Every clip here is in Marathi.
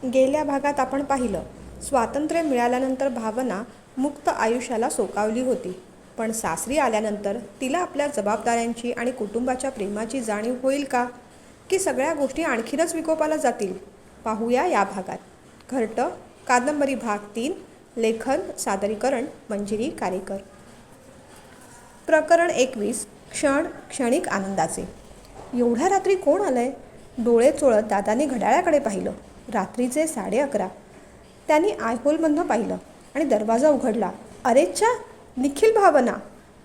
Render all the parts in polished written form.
गेल्या भागात आपण पाहिलं, स्वातंत्र्य मिळाल्यानंतर भावना मुक्त आयुष्याला सोकावली होती. पण सासरी आल्यानंतर तिला आपल्या जबाबदाऱ्यांची आणि कुटुंबाच्या प्रेमाची जाणीव होईल का? की सगळ्या गोष्टी आणखीनच विकोपाला जातील? पाहूया या भागात. घरटं कादंबरी भाग 3. लेखन सादरीकरण मंजिरी कारेकर. प्रकरण 21. क्षणिक आनंदाचे. एवढ्या रात्री कोण आलंय? डोळे चोळत दादाने घड्याळाकडे पाहिलं. रात्रीचे 11:30. त्यांनी आयहोलमधनं पाहिलं आणि दरवाजा उघडला. अरेच्छा, निखिल भावना.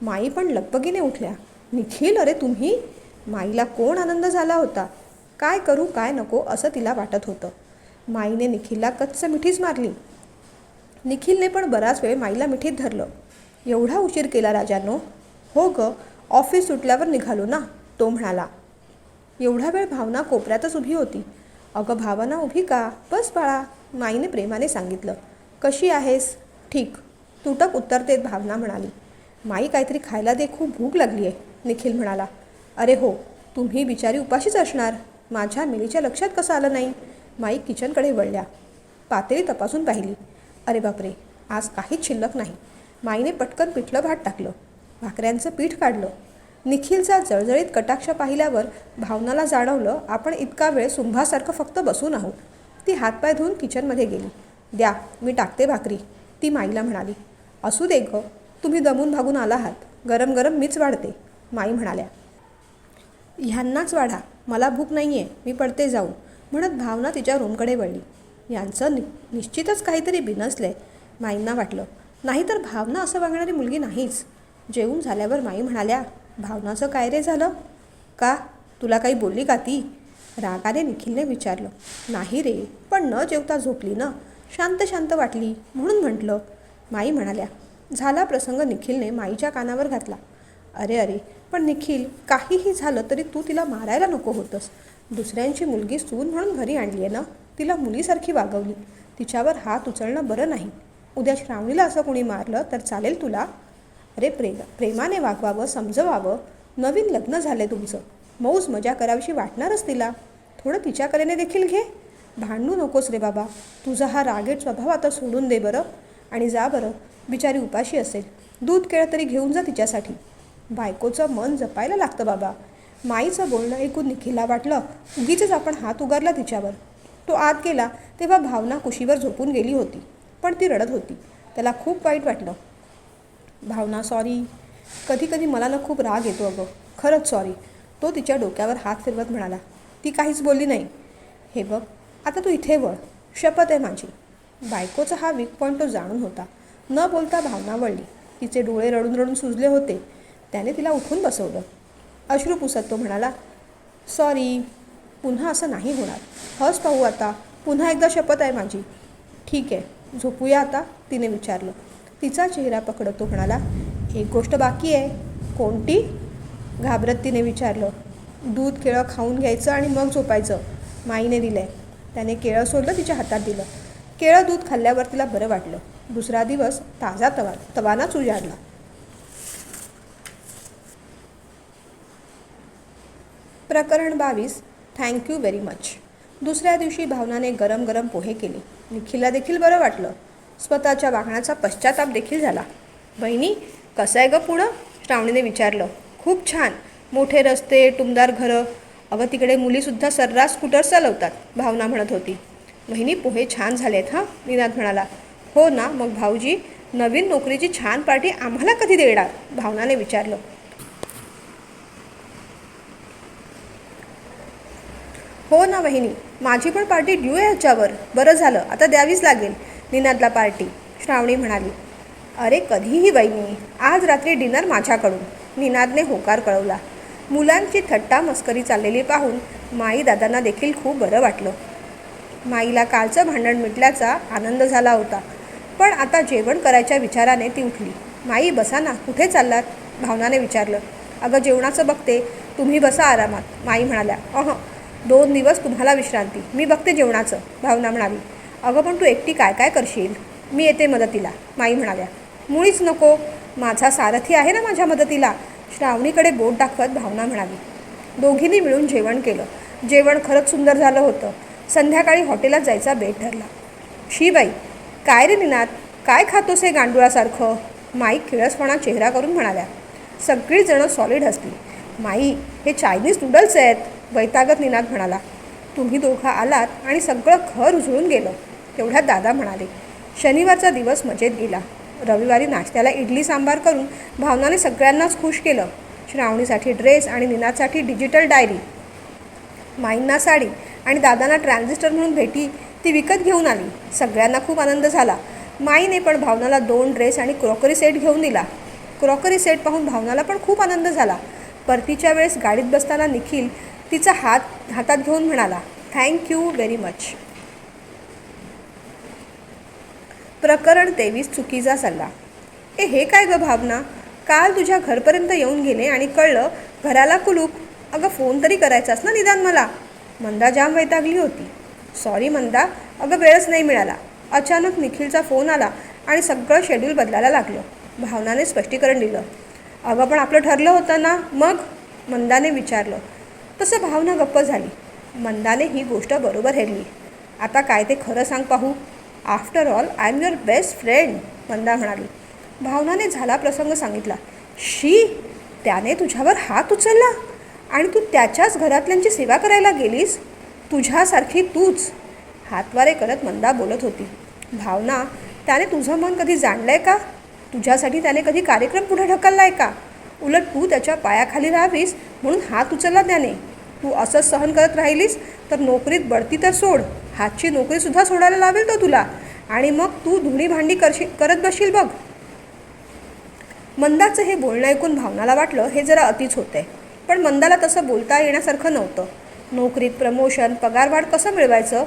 माई पण लगबगीने उठल्या. निखिल, अरे तुम्ही? माईला कोण आनंद झाला होता. काय करू काय नको असं तिला वाटत होतं. माईने निखिलला कच्च मिठीच मारली. निखिलने पण बराच वेळ माईला मिठीत धरलं. एवढा उशीर केला राजांनो? हो ग, ऑफिस सुटल्यावर निघालो ना, तो म्हणाला. एवढा वेळ भावना कोपऱ्यातच उभी होती. अगं भावना, उभी का? बस बाळा, माईने प्रेमाने सांगितलं. कशी आहेस? ठीक, तुटक उत्तर देत भावना म्हणाली. माई काहीतरी खायला दे, खूप भूक लागली आहे, निखिल म्हणाला. अरे हो, तुम्ही बिचारी उपाशीच असणार. माझ्या मिलीच्या लक्षात कसं आलं नाही? माई किचनकडे वळल्या. पातेली तपासून पाहिली. अरे बापरे, आज काहीच शिल्लक नाही. माईने पटकन पिठलं भात टाकलं. भाकऱ्यांचं पीठ काढलं. निखिलचा जळजळीत कटाक्ष पाहिल्यावर भावनाला जाणवलं आपण इतका वेळ सुंभासारखं फक्त बसून आहोत. ती हातपाय धुवून किचनमध्ये गेली. द्या, मी टाकते भाकरी, ती माईला म्हणाली. असू दे ग, तुम्ही दमून भागून आला आहात. गरम गरम मीच वाढते, माई म्हणाल्या. ह्यांनाच वाढा, मला भूक नाही आहे, मी पडते जाऊन, म्हणत भावना तिच्या रूमकडे वळली. यांचं निश्चितच काहीतरी बिनसलंय, माईंना वाटलं. नाहीतर भावना असं वागणारी मुलगी नाहीच. जेवून झाल्यावर माई म्हणाल्या, भावनाचं काय रे झालं? का, तुला काही बोलली का ती? रागाने निखिलने विचारलं. नाही रे, पण न जेवता झोपली ना, शांत शांत वाटली म्हणून म्हटलं, माई म्हणाल्या. झाला प्रसंग निखिलने माईच्या कानावर घातला. अरे अरे, पण निखिल, काहीही झालं तरी तू तिला मारायला नको होतंस. दुसऱ्यांची मुलगी सून म्हणून घरी आणली आहे ना, तिला मुलीसारखी वागवली. तिच्यावर हात उचलणं बरं नाही. उद्या श्रावणीला असं कोणी मारलं तर चालेल तुला? अरे प्रेमाने वागवावं, समजवावं. नवीन लग्न झालं तुमचं, मौज मजा करावीशी वाटणारच तिला. थोडं तिच्या कलेने देखील घे. भांडू नकोस रे बाबा. तुझा हा रागेट स्वभाव आता सोडून दे बरं. आणि जा बरं, बिचारी उपाशी असेल. दूध केळ तरी घेऊन जा तिच्यासाठी. बायकोचं मन जपायला लागतं बाबा. माईचं बोलणं ऐकून निखिलला वाटलं उगीचच आपण हात उगारला तिच्यावर. तो आत गेला तेव्हा भावना कुशीवर झोपून गेली होती, पण ती रडत होती. त्याला खूप वाईट वाटलं. भावना, सॉरी. कधी कधी मला ना खूप राग येतो अगं, खरंच सॉरी, तो तिच्या डोक्यावर हात फिरवत म्हणाला. ती काहीच बोलली नाही. हे बघ, आता तू इथे वळ, शपथ आहे माझी. बायकोचा हा वीक पॉईंट तो जाणून होता. न बोलता भावना वळली. तिचे डोळे रडून रडून सुजले होते. त्याने तिला उठून बसवलं. अश्रू पुसत तो म्हणाला, सॉरी, पुन्हा असं नाही होणार. हस पाहू आता, पुन्हा एकदा शपथ आहे माझी. ठीक आहे, झोपूया आता, तिने विचारलं. तिचा चेहरा पकडत तो म्हणाला, एक गोष्ट बाकी आहे. कोणती? घाबरत तिने विचारलं. दूध केळं खाऊन घ्यायचं आणि मग झोपायचं, माईने दिलंय. त्याने केळं सोडलं, तिच्या हातात दिलं. केळं दूध खाल्ल्यावर तिला बरं वाटलं. दुसरा दिवस ताजा तवानाच उजाडला. प्रकरण 22. Thank you very much. दुसऱ्या दिवशी भावनाने गरम गरम पोहे केले. निखिलला देखील बरं वाटलं. स्वतःच्या वागण्याचा पश्चाताप देखील झाला. बहिणी, कसं आहे ग पुढं? श्रावणीने विचारलं. खूप छान. मोठे रस्ते, टुमदार घरं. अगं तिकडे मुलीसुद्धा सर्रास स्कूटर चालवतात, भावना म्हणत होती. बहिणी, पोहे छान झालेत हां, निनाद म्हणाला. हो ना, मग भाऊजी, नवीन नोकरीची छान पार्टी आम्हाला कधी देणार? भावनाने विचारलं. हो ना वहिनी, माझी पण पार्टी ड्यू आहे ह्याच्यावर. बरं झालं, आता द्यावीच लागेल निनादला पार्टी, श्रावणी म्हणाली. अरे कधीही वहिनी, आज रात्री डिनर माझ्याकडून, निनादने होकार कळवला. मुलांची थट्टा मस्करी चाललेली पाहून माई दादांना देखील खूप बरं वाटलं. माईला कालचं भांडण मिटल्याचा आनंद झाला होता. पण आता जेवण करायच्या विचाराने ती उठली. माई, बसा ना, कुठे चाललात? भावनाने विचारलं. अगं जेवणाचं बघते, तुम्ही बसा आरामात, माई म्हणाल्या. 2 दिवस तुम्हाला विश्रांती, मी बघते जेवणाचं, भावना म्हणाली. अगं पण तू एकटी काय काय करशील? मी येते मदतीला, माई म्हणाल्या. मुळीच नको, माझा सारथी आहे ना माझ्या मदतीला, श्रावणीकडे बोट दाखवत भावना म्हणाली. दोघींनी मिळून जेवण केलं. जेवण खरंच सुंदर झालं होतं. संध्याकाळी हॉटेलात जायचा बेत ठरला. शी बाई, काय रे निनाद, काय खातोस हे गांडुळासारखं? माई किळसपणा चेहरा करून म्हणाल्या. सगळीजणं सॉलिड हसली. माई, हे चायनीज नूडल्स आहेत, वैतागत निनाद म्हणाला. तुम्ही दोघं आलात आणि सगळं घर उजळून गेलं. तेवढ्यात दादा म्हणाले. शनिवारचा दिवस मजेत गेला. रविवारी नाश्त्याला इडली सांबार करून भावनाने सगळ्यांनाच खुश केलं. श्रावणीसाठी ड्रेस आणि निनादसाठी डिजिटल डायरी, माईंना साडी आणि दादांना ट्रान्झिस्टर म्हणून भेटी ती विकत घेऊन आली. सगळ्यांना खूप आनंद झाला. माईने पण भावनाला 2 ड्रेस आणि क्रॉकरी सेट घेऊन दिला. क्रॉकरी सेट पाहून भावनाला पण खूप आनंद झाला. परतीच्या वेळेस गाडीत बसताना निखिल तिचा हातात घेऊन म्हणाला, थँक्यू व्हेरी मच. प्रकरण 23. चुकीचा सल्ला. हे काय गं भावना, काल तुझ्या घरपर्यंत येऊन गेले आणि कळलं घराला कुलूप. अगं फोन तरी करायचास ना निदान मला. मंदा जाम वैतागली होती. सॉरी मंदा, अगं वेळच नाही मिळाला. अचानक निखिलचा फोन आला आणि सगळं शेड्यूल बदलायला लागलं. भावनाने स्पष्टीकरण दिलं. अगं पण आपलं ठरलं होतं ना मग, मंदाने विचारलं. तसं भावना गप्प झाली. मंदाने ही गोष्ट बरोबर हेरली. आता काय ते खरं सांग पाहू. After all I am your best friend, Manda म्हणाली. भावनाने झाला प्रसंग सांगितला. शी, त्याने तुझ्यावर हात उचलला आणि तू त्याच्याच घरातल्यांची सेवा करायला गेलीस. तुझ्यासारखी तूच. हातवारे करत मंदा बोलत होती. भावना, त्याने तुझं मन कधी जाणलं आहे का? तुझ्यासाठी त्याने कधी कार्यक्रम पुढे ढकलला आहे का? उलट तू त्याच्या पायाखाली राहावीस म्हणून हात उचलला त्याने. तू असंच सहन करत राहिलीस तर नोकरीत बढती तर सोड, हातची नोकरीसुद्धा सोडायला लावेल तो तुला. आणि मग तू धुणी भांडी करत बसशील बघ. मंदाचं हे बोलणं ऐकून भावनाला वाटलं हे जरा अतिच होतंय. पण मंदाला तसं बोलता येण्यासारखं नव्हतं. नोकरीत प्रमोशन, पगारवाढ कसं मिळवायचं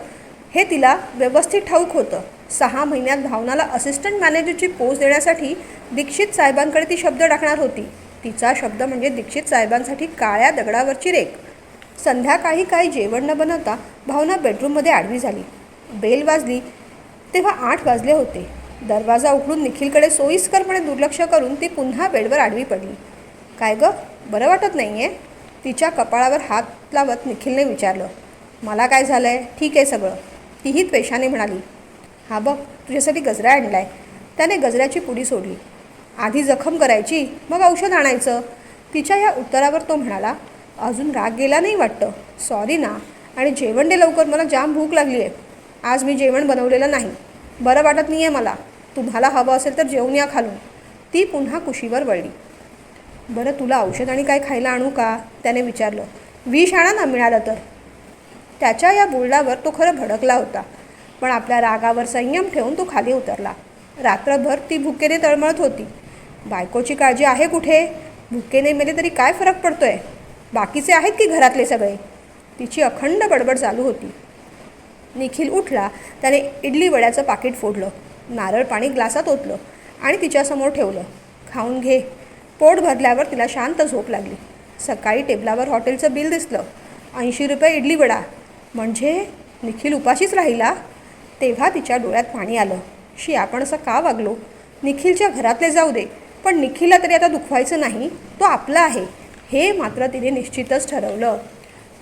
हे तिला व्यवस्थित ठाऊक होतं. 6 महिन्यात भावनाला असिस्टंट मॅनेजरची पोस्ट देण्यासाठी दीक्षित साहेबांकडे ती शब्द टाकणार होती. तिचा शब्द म्हणजे दीक्षित साहेबांसाठी काळ्या दगडावरची रेख. संध्याकाळी काही जेवण न बनवता भावना बेडरूममध्ये आडवी झाली. बेल वाजली तेव्हा 8 वाजले होते. दरवाजा उघडून निखिलकडे सोयीस्करपणे दुर्लक्ष करून ती पुन्हा बेडवर आडवी पडली. काय गं, बरं वाटत नाही आहे? तिच्या कपाळावर हात लावत निखिलने विचारलं. मला काय झालं आहे, ठीक आहे सगळं, तीही त्वेषाने म्हणाली. हा बघ, तुझ्यासाठी गजरा आणला आहे. त्याने गजऱ्याची पुडी सोडली. आधी जखम करायची मग औषध आणायचं. तिच्या या उत्तरावर तो म्हणाला, अजून राग गेला नाही वाटतं. सॉरी ना, आणि जेवण दे लवकर, मला जाम भूक लागली आहे. आज मी जेवण बनवलेलं नाही, बरं वाटत नाही आहे मला. तुम्हाला हवं असेल तर जेवून या खालून. ती पुन्हा कुशीवर वळली. बरं, तुला औषध आणि काय खायला आणू का, त्याने विचारलं. विष आणा ना मिळालं तर. त्याच्या या बोलण्यावर तो खरं भडकला होता, पण आपल्या रागावर संयम ठेवून तो खाली उतरला. रात्रभर ती भुकेने तळमळत होती. बायकोची काळजी आहे कुठे? भुकेने मेले तरी काय फरक पडतोय? बाकीचे आहेत की घरातले सगळे? तिची अखंड बडबड चालू होती. निखिल उठला. त्याने इडली वड्याचं पाकीट फोडलं, नारळ पाणी ग्लासात ओतलं आणि तिच्यासमोर ठेवलं. खाऊन घे. पोट भरल्यावर तिला शांत झोप लागली. सकाळी टेबलावर हॉटेलचं बिल दिसलं. 80 रुपये इडली वडा. म्हणजे निखिल उपाशीच राहिला. तेव्हा तिच्या डोळ्यात पाणी आलं. शी, आपण असं का वागलो? निखिलच्या घरातले जाऊ दे, पण निखिलला तरी आता दुखवायचं नाही. तो आपला आहे हे मात्र तिने निश्चितच ठरवलं.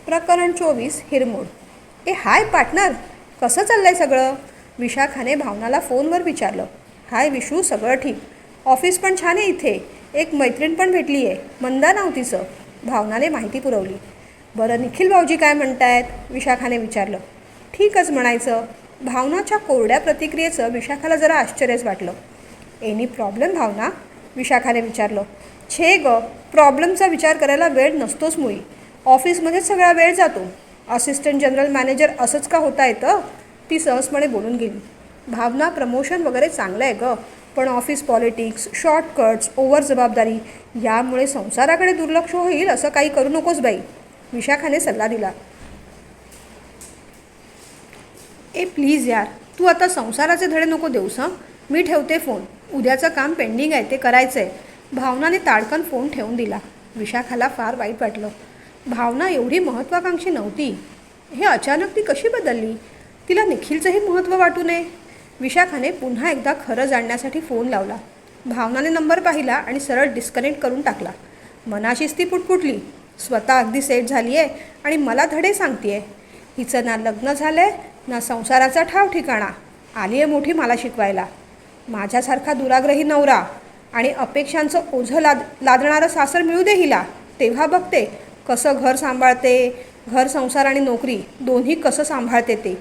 प्रकरण 24. हिरमोड. हाय पार्टनर, कसं चाललंय सगळं? विशाखाने भावनाला फोनवर विचारलं. हाय विशू, सगळं ठीक. ऑफिस पण छान आहे इथे. एक मैत्रीण पण भेटली आहे, मंदा नाव तिचं. भावनाने माहिती पुरवली. बरं, निखिल भाऊजी काय म्हणतायत? विशाखाने विचारलं. ठीकच म्हणायचं. भावनाच्या कोरड्या प्रतिक्रियेचं विशाखाला जरा आश्चर्यच वाटलं. एनी प्रॉब्लेम भावना? विशाखाने विचारलं. छे ग, प्रॉब्लेमचा विचार करायला वेळ नसतोच मुळी. ऑफिसमध्येच सगळा वेळ जातो. असिस्टंट जनरल मॅनेजर असंच का होता येतं? ती सहजपणे बोलून गेली. भावना, प्रमोशन वगैरे चांगलं आहे ग, पण ऑफिस पॉलिटिक्स, शॉर्टकट्स, ओव्हर जबाबदारी यामुळे संसाराकडे दुर्लक्ष होईल. असं काही करू नकोस बाई, विशाखाने सल्ला दिला. प्लीज यार, तू आता संसाराचे धडे नको देऊस हं. मी ठेवते फोन. उद्याचं काम पेंडिंग आहे, ते करायचं आहे. भावनाने ताडकन फोन ठेवून दिला. विशाखाला फार वाईट वाटलं. भावना एवढी महत्त्वाकांक्षी नव्हती. हे अचानक ती कशी बदलली? तिला निखिलचंही महत्त्व वाटू नये. विशाखाने पुन्हा एकदा खरं जाणण्यासाठी फोन लावला. भावनाने नंबर पाहिला आणि सरळ डिस्कनेक्ट करून टाकला. मनाशीच ती पुटपुटली. स्वतः अगदी सेट झाली आहे आणि मला धडे सांगते आहे. हिचं ना लग्न झालंय ना संसाराचा ठाव ठिकाणा. आली आहे मोठी मला शिकवायला. माझ्यासारखा दुराग्रही नवरा आणि अपेक्षांचं ओझं लादणारं सासर मिळू दे हिला, तेव्हा बघते कसं घर सांभाळते. घर, संसार आणि नोकरी दोन्ही कसं सांभाळते ते.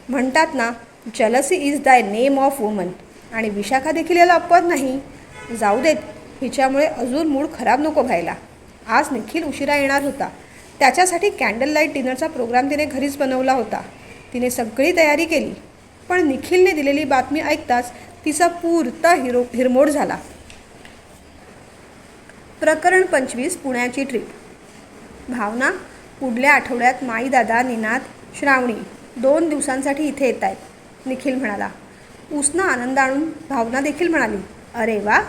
म्हणतात ना, जलसी इज दाय नेम ऑफ वुमन. आणि विशाखा देखील याला अपवाद नाही. जाऊ देत, हिच्यामुळे अजून मूड खराब नको व्हायला. आज निखिल उशिरा येणार होता. त्याच्यासाठी कॅन्डल लाईट डिनरचा प्रोग्राम तिने घरीच बनवला होता. तिने सगळी तयारी केली, पण निखिलने दिलेली बातमी ऐकताच तिचा पुरता हिरमोड झाला. प्रकरण 25. पुण्याची ट्रिप. भावना, पुढल्या आठवड्यात माई, दादा, निनाद, श्रावणी 2 दिवसांसाठी इथे येत आहेत, निखिल म्हणाला. उसना आनंद आणून भावना देखील म्हणाली, अरे वा.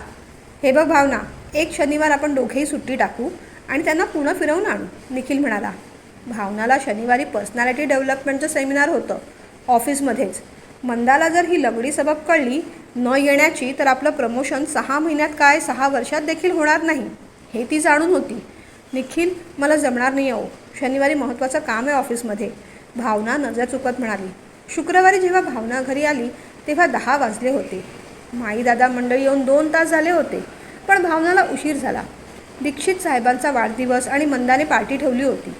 हे बघ भावना, एक शनिवार आपण दोघेही सुट्टी टाकू आणि त्यांना पुणे फिरवून आणू, निखिल म्हणाला. भावनाला शनिवारी पर्सनॅलिटी डेव्हलपमेंटचं सेमिनार होतं ऑफिसमध्येच. मंदाला जर ही लगडी सबब कळली न येण्याची, तर आपलं प्रमोशन 6 महिन्यात काय 6 वर्षात देखील होणार नाही, हे ती जाणून होती. निखिल, मला जमणार नाही हो, शनिवारी महत्त्वाचं काम आहे ऑफिसमध्ये, भावना नजर चुकत म्हणाली. शुक्रवारी जेव्हा भावना घरी आली तेव्हा 10 वाजले होते. माई, दादा मंडळी येऊन 2 तास झाले होते, पण भावनाला उशीर झाला. दीक्षित साहेबांचा वाढदिवस आणि मंदाने पार्टी ठेवली होती.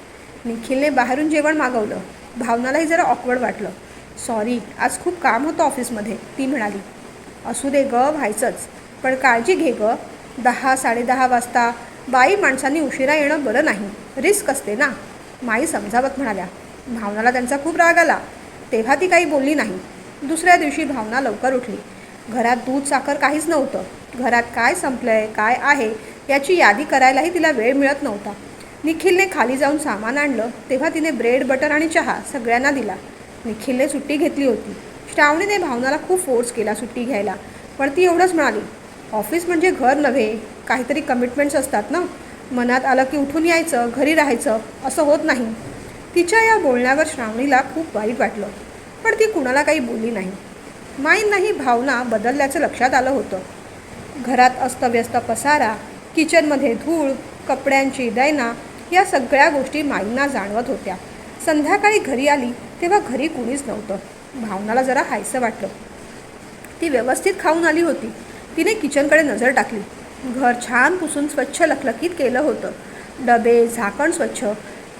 निखिलने बाहेरून जेवण मागवलं. भावनालाही जरा ऑकवर्ड वाटलं. सॉरी, आज खूप काम होतं ऑफिसमध्ये, ती म्हणाली. असू दे ग, व्हायचंच, पण काळजी घे ग. 10, 10:30 वाजता बाई माणसांनी उशिरा येणं बरं नाही, रिस्क असते ना, माई समजावत म्हणाल्या. भावनाला त्यांचा खूप राग आला. तेव्हा ती काही बोलली नाही. दुसऱ्या दिवशी भावना लवकर उठली. घरात दूध, साखर काहीच नव्हतं. घरात काय संपलंय, काय आहे याची यादी करायलाही तिला वेळ मिळत नव्हता. निखिलने खाली जाऊन सामान आणलं तेव्हा तिने ब्रेड, बटर आणि चहा सगळ्यांना दिला. निखिलने सुट्टी घेतली होती. श्रावणीने भावनाला खूप फोर्स केला सुट्टी घ्यायला, पण ती एवढंच म्हणाली, ऑफिस म्हणजे घर नव्हे, काहीतरी कमिटमेंट्स असतात ना, मनात आलं की उठून यायचं, घरी राहायचं, असं होत नाही. तिच्या या बोलण्यावर श्रावणीला खूप वाईट वाटलं, पण ती कुणाला काही बोलली नाही. माईंनाही भावना बदलल्याचं लक्षात आलं होतं. घरात अस्तव्यस्त पसारा, किचनमध्ये धूळ, कपड्यांची दैना, या सगळ्या गोष्टी माईंना जाणवत होत्या. संध्याकाळी घरी आली तेव्हा घरी कुणीच नव्हतं. भावनाला जरा हायसं वाटलं. ती व्यवस्थित खाऊन आली होती. तिने किचनकडे नजर टाकली. घर छान पुसून स्वच्छ लखलखीत केलं होतं. डबे, झाकण स्वच्छ,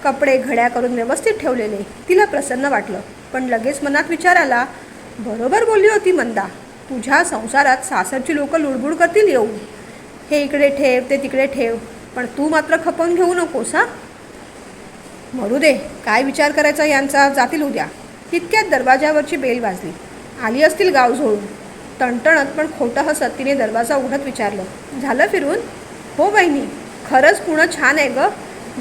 कपडे घड्या करून व्यवस्थित ठेवलेले. तिला प्रसन्न वाटलं, पण लगेच मनात विचार आला, बरोबर बोलली होती मंदा, तुझ्या संसारात सासरची लोक लुडबुड करतील येऊन, हे इकडे ठेव, ते तिकडे ठेव, पण तू मात्र खपवून घेऊ नकोस हा. मरू दे, काय विचार करायचा यांचा, जातील उद्या. तितक्यात दरवाजावरची बेल वाजली. आली असतील गाव झोळून. टणटणत पण खोटं हसत तिने दरवाजा उघडत विचारलं, झालं फिरून? हो बहिणी, खरंच पुणं छान आहे ग,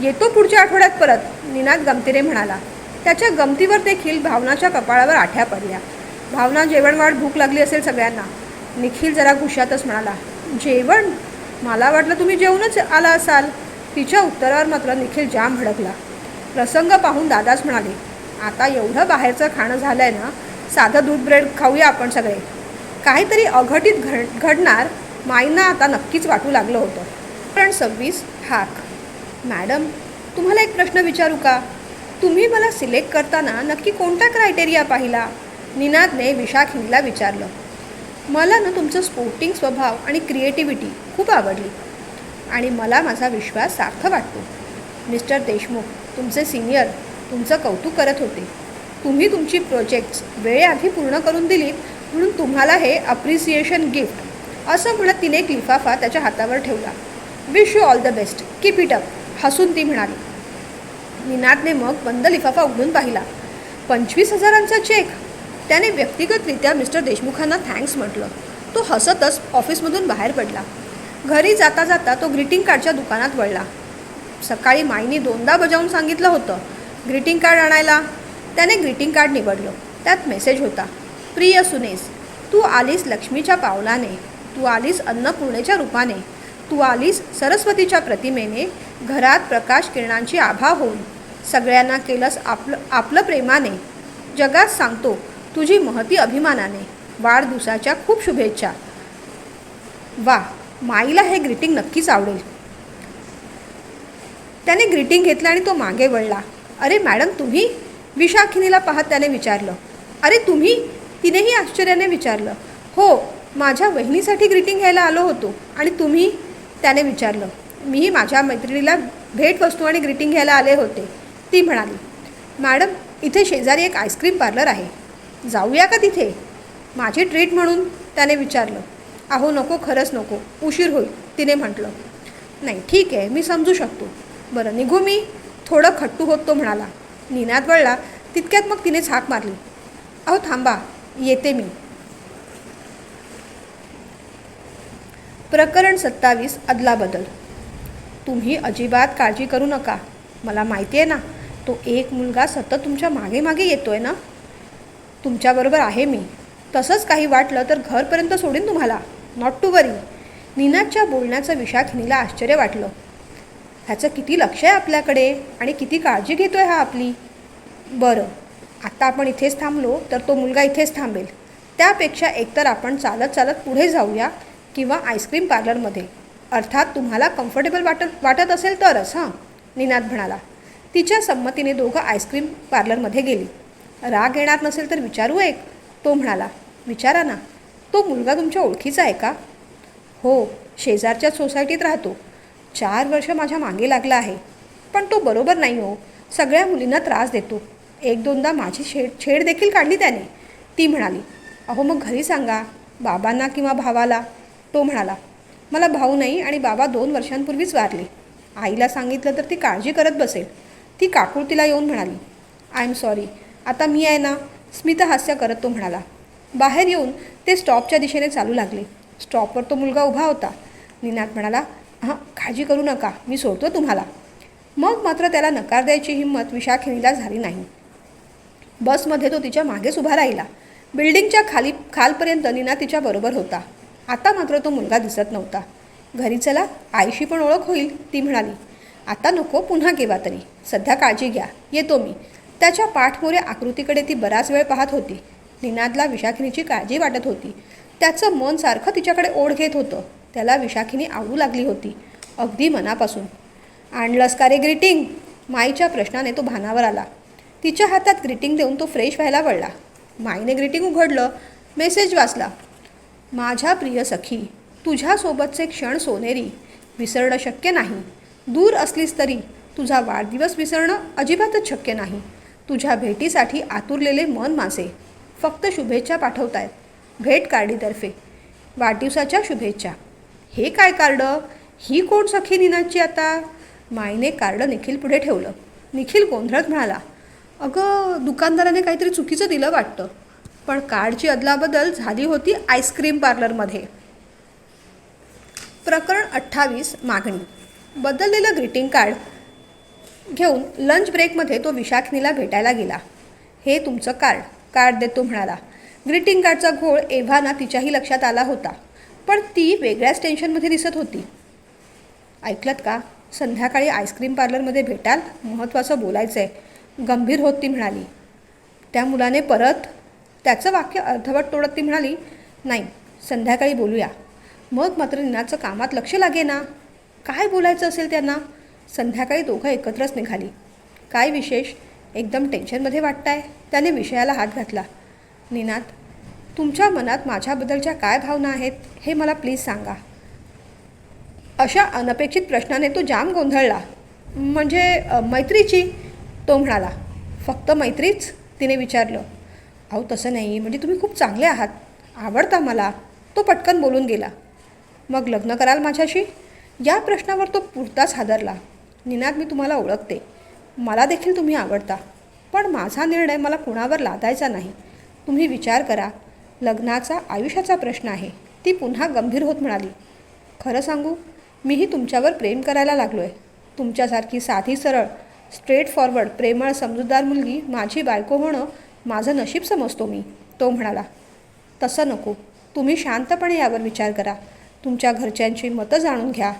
येतो पुढच्या आठवड्यात परत, निनाद गमतीने म्हणाला. त्याच्या गमतीवर देखील भावनाच्या कपाळावर आठ्या पडल्या. भावना, जेवणवाढ, भूक लागली असेल सगळ्यांना. निखिल जरा घुशातच म्हणाला, जेवण? मला वाटलं तुम्ही जेवूनच आला असाल. तिच्या उत्तरावर मात्र निखिल जाम भडकला. प्रसंग पाहून दादाच म्हणाले, आता एवढं बाहेरचं खाणं झालं आहे ना, साधं दूध ब्रेड खाऊया आपण सगळे. काहीतरी अघटित घडणार माईंना आता नक्कीच वाटू लागलं होतं. प्रकरण 26. हाक. मॅडम, तुम्हाला एक प्रश्न विचारू का? तुम्ही मला सिलेक्ट करताना नक्की कोणता क्रायटेरिया पाहिला? निनादने विशाखिनीला विचारलं. मला ना तुमचं स्पोर्टिंग स्वभाव आणि क्रिएटिव्हिटी खूप आवडली आणि मला माझा विश्वास सार्थ वाटतो. मिस्टर देशमुख, तुमचे सिनियर, तुमचं कौतुक करत होते. तुम्ही तुमची प्रोजेक्ट्स वेळेआधी पूर्ण करून दिलीत म्हणून तुम्हाला हे अप्रिसिएशन गिफ्ट, असं म्हणत तिने एक लिफाफा त्याच्या हातावर ठेवला. Wish you all the best, keep it up, हसून ती म्हणाली. निनादने मग बंद लिफाफा उघडून पाहिला. 25,000चा चेक. त्याने व्यक्तिगतरित्या मिस्टर देशमुखांना थँक्स म्हटलं. तो हसतच ऑफिसमधून बाहेर पडला. घरी जाता जाता तो ग्रीटिंग कार्डच्या दुकानात वळला. सकाळी माईनी 2दा बजावून सांगितलं होतं ग्रीटिंग कार्ड आणायला. त्याने ग्रीटिंग कार्ड निवडलं. त्यात मेसेज होता, प्रिय सुनेस, तू आलीस लक्ष्मीच्या पावलाने, तू आलीस अन्नपूर्णेच्या रूपाने, तू आलीस सरस्वतीच्या प्रतिमेने, घरात प्रकाश किरणांची आभा होऊन, सगळ्यांना केलंस आपलं प्रेमाने, जगात सांगतो तुझी महती अभिमानाने, वाढदिवसाच्या खूप शुभेच्छा. वा, माईला हे ग्रीटिंग नक्कीच आवडेल. त्याने ग्रीटिंग घेतलं आणि तो मागे वळला. अरे मॅडम, तुम्ही? विशाखिनीला पाहत त्याने विचारलं. अरे तुम्ही? तिनेही आश्चर्याने विचारलं. हो, माझ्या वहिनीसाठी ग्रीटिंग घ्यायला आलो होतो. आणि तुम्ही? त्याने विचारलं. मीही माझ्या मैत्रिणीला भेटवस्तू आणि ग्रीटिंग घ्यायला आले होते, ती म्हणाली. मॅडम, इथे शेजारी एक आईस्क्रीम पार्लर आहे, जाऊया का तिथे? माझी ट्रीट म्हणून, त्याने विचारलं. अहो नको, खरंच नको, उशीर होईल, तिने म्हटलं. नाही ठीक आहे, मी समजू शकतो. बरं निघू मी? थोडं खट्टू होत तो म्हणाला. निनाद वळला तितक्यात मग तिनेच हाक मारली. अहो थांबा, येते मी. प्रकरण 27 अदलाबदल. तुम्ही अजिबात काळजी करू नका. मला माहिती आहे ना, तो एक मुलगा सतत तुमच्या मागे मागे येतोय ना. तुमच्याबरोबर आहे मी. तसंच काही वाटलं तर घरपर्यंत सोडीन तुम्हाला. नॉट टू वरी. निनादच्या बोलण्याचं विशाखिनीला आश्चर्य वाटलं. ह्याचं किती लक्ष आहे आपल्याकडे आणि किती काळजी घेतोय हा आपली. बरं, आता आपण इथेच थांबलो तर तो मुलगा इथेच थांबेल. त्यापेक्षा एकतर आपण चालत चालत पुढे जाऊया किंवा आईस्क्रीम पार्लरमध्ये. अर्थात तुम्हाला कम्फर्टेबल वाटत असेल तरच. हां, निनाद म्हणाला. तिच्या संमतीने दोघं आईस्क्रीम पार्लरमध्ये गेली. राग येणार नसेल तर विचारू एक, तो म्हणाला. विचारा ना. तो मुलगा तुमच्या ओळखीचा आहे का? हो, शेजारच्या सोसायटीत राहतो. 4 वर्ष माझ्या मागे लागला आहे. पण तो बरोबर नाही हो, सगळ्या मुलींना त्रास देतो. 1-2दा माझी छेड देखील काढली त्याने, ती म्हणाली. अहो मग घरी सांगा, बाबांना किंवा भावाला, तो म्हणाला. मला भाऊ नाही आणि बाबा 2 वर्षांपूर्वीच वारले. आईला सांगितलं तर ती काळजी करत बसेल, ती काकुळतीला येऊन म्हणाली. आय एम सॉरी, आता मी आहे ना, स्मितहास्य करत तो म्हणाला. बाहेर येऊन ते स्टॉपच्या दिशेने चालू लागले. स्टॉपवर तो मुलगा उभा होता. निनाद म्हणाला. हां, काळजी करू नका, मी सोडतो तुम्हाला. मग मात्र त्याला नकार द्यायची हिंमत विशाखिनीला झाली नाही. बसमध्ये तो तिच्या मागेच उभा राहिला. बिल्डिंगच्या खालपर्यंत निनाद तिच्या बरोबर होता. आता मात्र तो मुलगा दिसत नव्हता. घरी चला, आईशी पण ओळख होईल, ती म्हणाली. आता नको, पुन्हा केव्हा तरी. सध्या काळजी घ्या, येतो मी. त्याच्या पाठमोऱ्या आकृतीकडे ती बराच वेळ पाहत होती. निनादला विशाखिनीची काळजी वाटत होती. त्याचं मन सारखं तिच्याकडे ओढ घेत होतं. त्याला विशाखिनी आवडू लागली होती, अगदी मनापासून. आणलंस का रे ग्रीटिंग? माईच्या प्रश्नाने तो भानावर आला. तिच्या हातात ग्रीटिंग देऊन तो फ्रेश व्हायला वळला. माईने ग्रीटिंग उघडलं. मेसेज वाचला. माझ्या प्रिय सखी, तुझ्यासोबतचे क्षण सोनेरी, विसरणं शक्य नाही. दूर असलीस तरी तुझा वाढदिवस विसरणं अजिबातच शक्य नाही. तुझ्या भेटीसाठी आतुरलेले मन माझे फक्त शुभेच्छा पाठवतायत. भेट कार्डीतर्फे वाढदिवसाच्या शुभेच्छा. हे काय कार्ड? ही कोण सखी निनादची आता? माईने कार्ड निखिल पुढे ठेवलं. निखिल गोंधळत म्हणाला. अगं, दुकानदाराने काहीतरी चुकीचं दिलं वाटतं. पण कार्डची अदलाबदल झाली होती आईस्क्रीम पार्लरमध्ये. प्रकरण 28 मागणी. बदललेलं ग्रीटिंग कार्ड घेऊन लंच ब्रेकमध्ये तो विशाखिनीला भेटायला गेला. हे तुमचं कार्ड देतो म्हणाला. ग्रीटिंग कार्डचा घोळ एव्हाना तिच्याही लक्षात आला होता, पण ती वेगळ्याच टेन्शनमध्ये दिसत होती. ऐकलत का? संध्याकाळी आईस्क्रीम पार्लरमध्ये भेटाल, महत्त्वाचं बोलायचं आहे, गंभीर होत ती म्हणाली. त्या मुलाने परत त्याचं वाक्य अर्धवट तोडत ती म्हणाली. नाही, संध्याकाळी बोलूया. मग मात्र निनादचं कामात लक्ष लागेना. काय बोलायचं असेल त्यांना? संध्याकाळी दोघं एकत्रच निघाली. काय विशेष? एकदम टेन्शनमध्ये वाटताय? त्याने विषयाला हात घातला. निनाद, तुमच्या मनात माझ्याबद्दलच्या काय भावना आहेत हे मला प्लीज सांगा. अशा अनपेक्षित प्रश्नाने तो जाम गोंधळला. म्हणजे मैत्रीची, तो म्हणाला. फक्त मैत्रीच? तिने विचारलं. अहो तसं नाही, म्हणजे तुम्ही खूप चांगले आहात, आवडता मला, तो पटकन बोलून गेला. मग लग्न कराल माझ्याशी? या प्रश्नावर तो पुरताच हादरला. निनाद, मी तुम्हाला ओळखते, मला देखील तुम्ही आवडता, पण माझा निर्णय मला कुणावर लादायचा नाही. तुम्ही विचार करा, लग्नाचा आयुष्याचा प्रश्न आहे. ती पुन्हा गंभीर होत म्हणाली. खरं सांगू, मीही तुमच्यावर प्रेम करायला लागलो आहे. तुमच्यासारखी साधी सरळ, स्ट्रेट फॉरवर्ड, प्रेमळ, समजूतदार मुलगी माझी बायको होणं माझं नशीब समजतो मी, तो म्हणाला. तसं नको, तुम्ही शांतपणे यावर विचार करा. तुमच्या घरच्यांची मतं जाणून घ्या.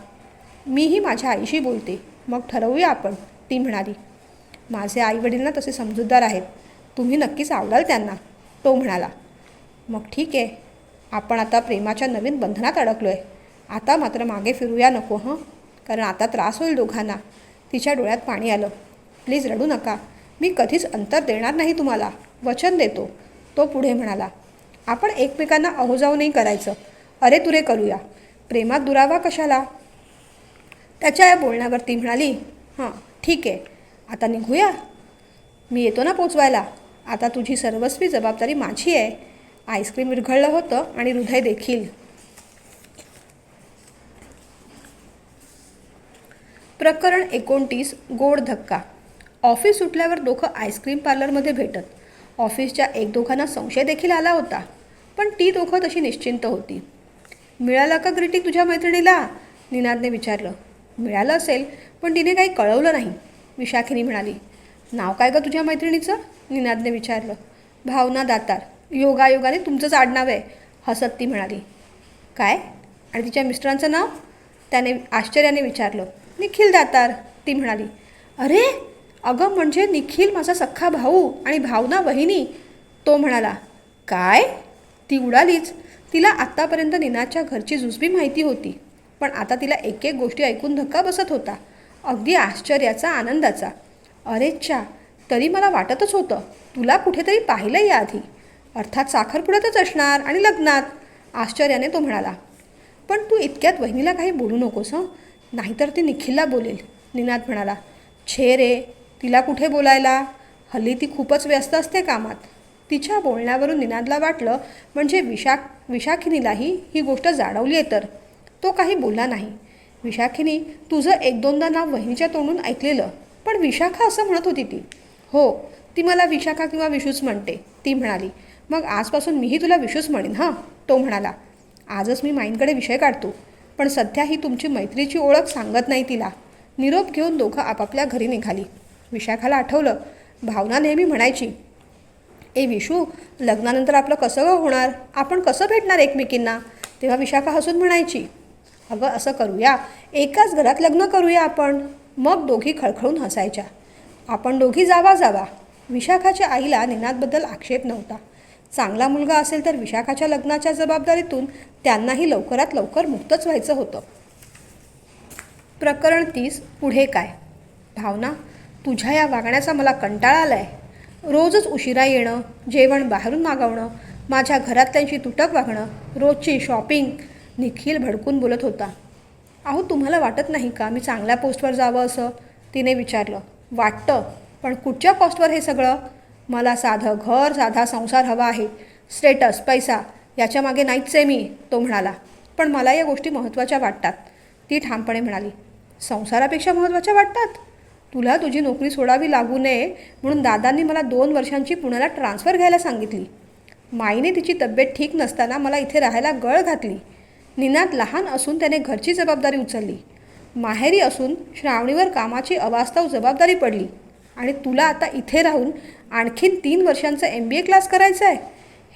मीही माझ्या आईशी बोलते, मग ठरवूया आपण, ती म्हणाली. माझे आईवडील ना तसे समजूतदार आहेत, तुम्ही नक्कीच आवडाल त्यांना, तो म्हणाला. मग ठीक आहे, आपण आता प्रेमाच्या नवीन बंधनात अडकलो आहे. आता मात्र मागे फिरूया नको कारण आता त्रास होईल दोघांना. तिच्या डोळ्यात पाणी आलं. प्लीज रडू नका, मी कधीच अंतर देणार नाही तुम्हाला, वचन देतो. तो पुढे म्हणाला. आपण एकमेकांना अहोजाव नाही करायचं. अरे तुरे करूया. प्रेमात दुरावा कशाला? त्याच्या या बोलण्यावर ती म्हणाली, हां ठीक आहे, आता निघूया. मी येतो ना पोचवायला. आता तुझी सर्वस्वी जबाबदारी माझी आहे. आईस्क्रीम विरघळलं होतं आणि हृदय देखील. प्रकरण 29. गोड धक्का. ऑफिस सुटल्यावर दोघं आईस्क्रीम पार्लरमध्ये भेटत. ऑफिसच्या एक दोघांना संशय देखील आला होता, पण ती दोघं तशी निश्चिंत होती. मिळालं का ग्रीटिंग तुझ्या मैत्रिणीला? निनादने विचारलं. मिळालं असेल, पण तिने काही कळवलं नाही, विशाखिनी म्हणाली. नाव काय गं तुझ्या मैत्रिणीचं? निनादने विचारलं. भावना दातार. योगायोगाने तुमचंच आडनाव आहे, हसत ती म्हणाली. काय? आणि तिच्या मिस्टरांचं नाव? त्याने आश्चर्याने विचारलं. निखिल दातार, ती म्हणाली. अरे अगं, म्हणजे निखिल माझा सख्खा भाऊ आणि भावना वहिनी, तो म्हणाला. काय? ती उडालीच. तिला आत्तापर्यंत निनादच्या घरची जुजबी माहिती होती, पण आता तिला एक एक गोष्टी ऐकून धक्का बसत होता, अगदी आश्चर्याचा, आनंदाचा. अरेच्छा, तरी मला वाटतच होतं तुला कुठेतरी पाहिलं याआधी. अर्थात साखरपुड्यातच असणार आणि लग्नात, आश्चर्याने तो म्हणाला. पण तू इतक्यात वहिनीला काही बोलू नकोस हं, नाहीतर ती निखिलला बोलेल, निनाद म्हणाला. छे रे, तिला कुठे बोलायला? हल्ली ती खूपच व्यस्त असते कामात. तिच्या बोलण्यावरून निनादला वाटलं म्हणजे विशाखिनीलाही ही गोष्ट जाणवली आहे तर. तो काही बोलला नाही. विशाखिनी, तुझं एक दोनदा नाव वहिनीच्या तोंडून ऐकलेलं, पण विशाखा असं म्हणत होती ती. हो, ती मला विशाखा किंवा विशूच म्हणते, ती म्हणाली. मग आजपासून मीही तुला विशूच म्हणेन हां, तो म्हणाला. आजच मी माईंकडे विषय काढतो, पण सध्या ही तुमची मैत्रीची ओळख सांगत नाही तिला. निरोप घेऊन दोघं आपापल्या घरी निघाली. विशाखाला आठवलं, भावना नेहमी म्हणायची, ए विशू, लग्नानंतर आपलं कसं होणार? आपण कसं भेटणार एकमेकींना? तेव्हा विशाखा हसून म्हणायची, अगं असं करूया, एकाच घरात लग्न करूया आपण. मग दोघी खळखळून हसायच्या. आपण दोघी जावा. विशाखाच्या आईला निनादबद्दल आक्षेप नव्हता. चांगला मुलगा असेल तर विशाखाच्या लग्नाच्या जबाबदारीतून त्यांनाही लवकरात लवकर मुक्तच व्हायचं होतं. प्रकरण 30. पुढे काय? भावना, तुझ्या या वागण्याचा मला कंटाळा आला आहे. रोजच उशिरा येणं, जेवण बाहेरून मागवणं, माझ्या घरातल्यांशी तुटक वागणं, रोजची शॉपिंग, निखिल भडकून बोलत होता. अहो, तुम्हाला वाटत नाही का मी चांगल्या पोस्टवर जावं असं? तिने विचारलं. वाटतं, पण कुठच्या कॉस्टवर हे सगळं? मला साधं घर, साधा संसार हवा आहे. स्टेटस, पैसा याच्या मागे नाहीच आहे मी, तो म्हणाला. पण मला या गोष्टी महत्त्वाच्या वाटतात, ती ठामपणे म्हणाली. संसारापेक्षा महत्त्वाच्या वाटतात? तुला तुझी नोकरी सोडावी लागू नये म्हणून दादांनी मला 2 वर्षांची पुण्याला ट्रान्सफर घ्यायला सांगितली. माईने तिची तब्येत ठीक नसताना मला इथे राहायला गळ घातली. निनाद लहान असून त्याने घरची जबाबदारी उचलली. माहेरी असून श्रावणीवर कामाची अवास्तव जबाबदारी पडली. आणि तुला आता इथे राहून आणखीन 3 वर्षांचा MBA क्लास करायचा आहे.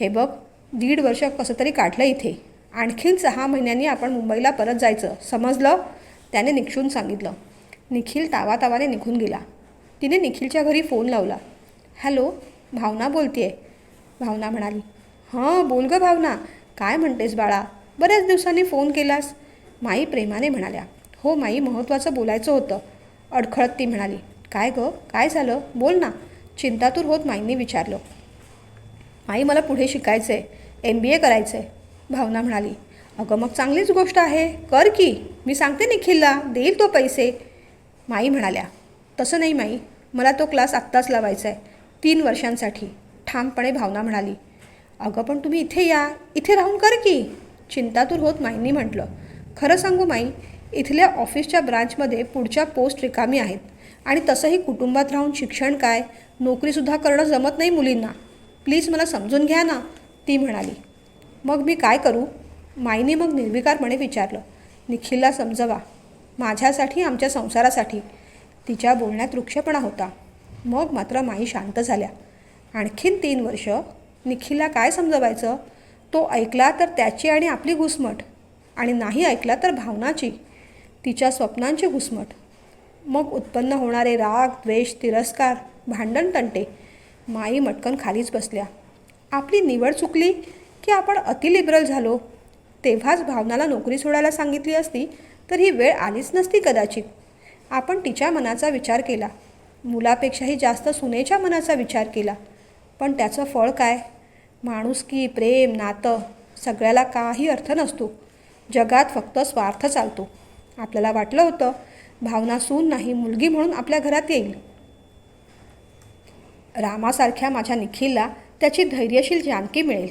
हे बघ, 1.5 वर्ष कसं तरी काढलं इथे. आणखीन 6 महिन्यांनी आपण मुंबईला परत जायचं, समजलं? त्याने निक्षून सांगितलं. निखिल तावातावाने निघून गेला. तिने निखिलच्या घरी फोन लावला. हॅलो, भावना बोलते आहे, भावना म्हणाली. हां बोल गं भावना, काय म्हणतेस बाळा? बऱ्याच दिवसांनी फोन केलास, माई प्रेमाने म्हणाल्या. हो माई, महत्त्वाचं बोलायचं होतं, अडखळत ती म्हणाली. काय गं, काय झालं? बोल ना, चिंतातूर होत माईंनी विचारलं. माई, मला पुढे शिकायचं आहे, MBA करायचं आहे, भावना म्हणाली. अगं मग चांगलीच गोष्ट आहे, कर की. मी सांगते निखिलला, देईल तो पैसे, माई म्हणाल्या. तसं नाही माई, मला तो क्लास आत्ताच लावायचा आहे, 3 वर्षांसाठी, ठामपणे भावना म्हणाली. अगं पण तुम्ही इथे या, इथे राहून कर की, चिंतातूर होत माईंनी म्हटलं. खरं सांगू माई, इथल्या ऑफिसच्या ब्रांचमध्ये पुढच्या पोस्ट रिकामी आहेत आणि तसंही कुटुंबात राहून शिक्षण काय, नोकरीसुद्धा करणं जमत नाही मुलींना. प्लीज मला समजून घ्या ना, ती म्हणाली. मग मी काय करू? माईने मग निर्विकारपणे विचारलं. निखिलला समजवा, माझ्यासाठी, आमच्या संसारासाठी. तिच्या बोलण्यात वृक्षपणा होता. मग मात्र माई शांत झाल्या. आणखीन 3 वर्ष निखिलला काय समजवायचं? तो ऐकला तर त्याची आणि आपली घुसमट, आणि नाही ऐकला तर भावनाची, तिच्या स्वप्नांची घुसमट. मग उत्पन्न होणारे राग, द्वेष, तिरस्कार, भांडण, तंटे. माई मटकन खालीच बसल्या. आपली निवड चुकली की आपण अतिलिबरल झालो? तेव्हाच भावनाला नोकरी सोडायला सांगितली असती तर ही वेळ आलीच नसती कदाचित. आपण तिच्या मनाचा विचार केला. मुलापेक्षाही जास्त सुनेच्या मनाचा विचार केला. पण त्याचं फळ काय? माणुसकी, प्रेम, नातं सगळ्याला काही अर्थ नसतो. जगात फक्त स्वार्थ चालतो. आपल्याला वाटलं होतं भावना सून नाही मुलगी म्हणून आपल्या घरात येईल. रामासारख्या माझ्या निखिलला त्याची धैर्यशील जानकी मिळेल.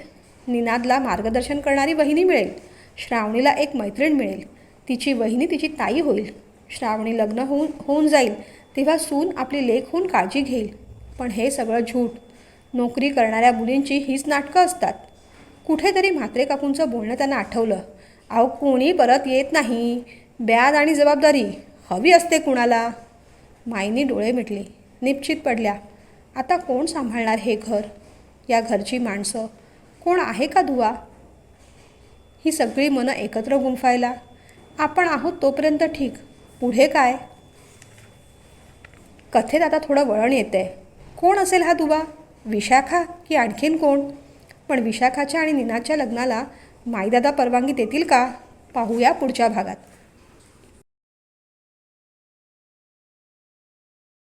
निनादला मार्गदर्शन करणारी वहिनी मिळेल. श्रावणीला एक मैत्रीण मिळेल. तिची वहिनी तिची ताई होईल. श्रावणी लग्न होऊन जाईल तेव्हा सून आपली लेक होऊन काळजी घेईल. पण हे सगळं झूट. नोकरी करणाऱ्या मुलींची हीच नाटकं असतात. कुठेतरी म्हात्रे काकूंचं बोलणं त्यांना आठवलं. अहो, कोणी परत येत नाही. ब्याज आणि जबाबदारी हवी असते कुणाला. माईनी डोळे मिटले. निश्चित पडल्या. आता कोण सांभाळणार हे घर? या घरची माणसं कोण आहे का दुवा? ही सगळी मनं एकत्र गुंफायला. आपण आहोत तोपर्यंत ठीक. पुढे काय? कथेत आता थोडं वळण येतंय. कोण असेल हा दुवा? विशाखा की आणखीन कोण? पण विशाखाच्या आणि नीनाच्या लग्नाला माईदादा परवानगी देतील का? पाहूया पुढच्या भागात.